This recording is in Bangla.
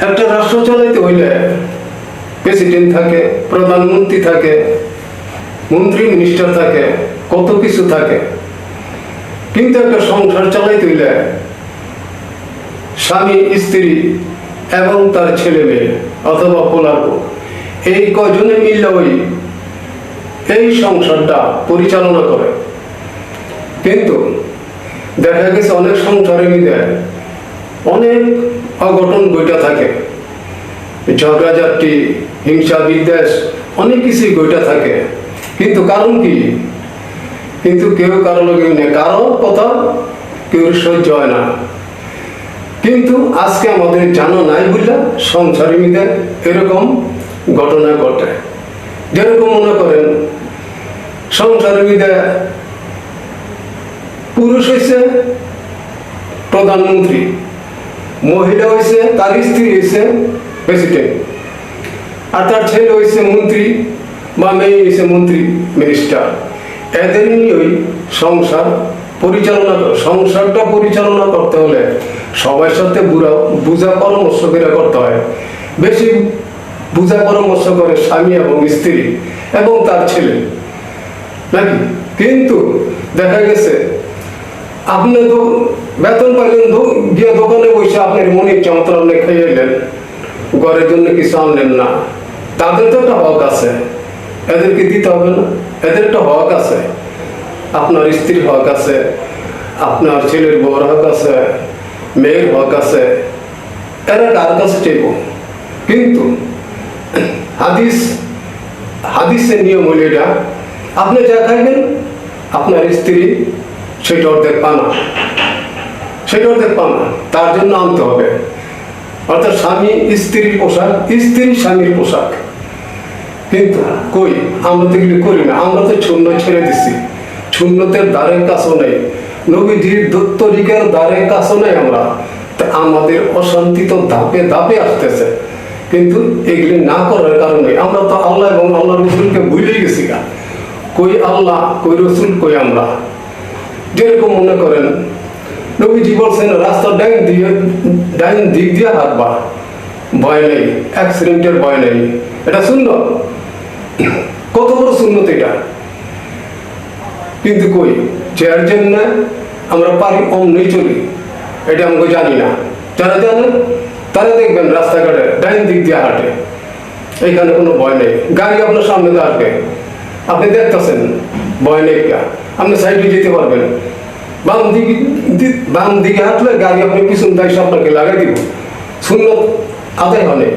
একটা রাষ্ট্র চালাইতে হইলে প্রেসিডেন্ট থাকে, প্রধানমন্ত্রী থাকে, মন্ত্রী মিনিস্টার থাকে, কত কিছু থাকে। কিন্তু একটা সংসার চালাইতে হইলে স্বামী, স্ত্রী এবং তার ছেলে মেয়ে অথবা পোলাপো, এই কয়জনে মিললে এই সংসারটা পরিচালনা করে। কিন্তু দেখা গেছে অনেক সংসারের মধ্যে অনেক অঘটন ঘটে থাকে, ঝগড়াঝাটি, হিংসা, বিদ্বেষ, অনেক কিছুই ঘটে থাকে। কিন্তু কারণ কি? কিন্তু কেউ কারো লোক নেই, কারো কথা কেউ সহ্য হয় না। কিন্তু আজকে আমাদের জানা নাই বুঝলা সংসারের মধ্যে এরকম ঘটনা ঘটে। যেরকম মনে করেন সংসারের মধ্যে পুরুষ হয়েছে প্রধানমন্ত্রী, মহিলা হয়েছে, তার স্ত্রী হয়েছে প্রেসিডেন্ট, আর তার ছেলে হয়েছে মন্ত্রী বা মেয়ে হয়েছে মন্ত্রী, মিনিস্টার। এদের নিয়েই সংসার পরিচালনা। সংসারটা পরিচালনা করতে হলে সবার সাথে বুঝা পরামর্শ করে করতে হয়। বেশি বুঝা পরামর্শ করে স্বামী এবং স্ত্রী এবং তার ছেলে, নাকি? কিন্তু দেখা গেছে আপনি তো বেতন পাইলেন, গিয়ে দোকানে বসে আপনার মনে চমৎকার আপনি খাইয়ে এলেন, ঘরের জন্য কিছু আনলেন না। তাদের তো একটা হক আছে, এদেরকে দিতে হবে না? এদের একটা হক আছে, আপনার স্ত্রীর হক আছে, আপনার ছেলের বউর হক আছে, মেয়ের হক আছে। এরা কার কাছে চাইব? কিন্তু হাদিসের নিয়ম হইল এটা, আপনি যা খাইবেন আপনার স্ত্রী সেটা অর্ধেক পানা, তার জন্য আনতে হবে। অর্থাৎ স্বামী স্ত্রীর পোশাক, স্ত্রী স্বামীর পোশাক। কিন্তু কই আমরা তো এগুলি করি না, আমরা তো শূন্য ছেড়ে দিচ্ছি। শূন্যতের দ্বারের কাছেও নেই, নবীজির তরিকার দ্বারের কাছেও নেই আমরা। আমাদের অশান্তি তো ধাপে ধাপে আসতেছে। কিন্তু এগুলি না করার কারণে আমরা তো আল্লাহ এবং আল্লাহ রসুলকে ভুলেই গেছি। কই আল্লাহ, কই রসুল, কই আমরা। যেরকম মনে করেন নবীজি বলছেন রাস্তা ডাইন দিক দিয়ে হাঁটবা, ভয় নেই, অ্যাক্সিডেন্টের ভয় নেই। এটা সুন্নত, কত বড় সুন্নত এটা। কিন্তু কই যার জন্য আমরা পারি অমনি চলি, এটা আমাকে জানি না। যারা জানে তারা দেখবেন রাস্তাঘাটে ডাইন দিক দিয়ে হাঁটে, এখানে কোনো ভয় নেই। গাড়ি আপনার সামনে তো আসবে, আপনি দেখতেছেন, ভয় নেই। আপনি সাইডে যেতে পারবেন। বাম দিকে হাঁটলে গাড়ি আপনি পিছন দায়িত্ব আপনাকে লাগাই দিব, সুন্নত আদায় হয়।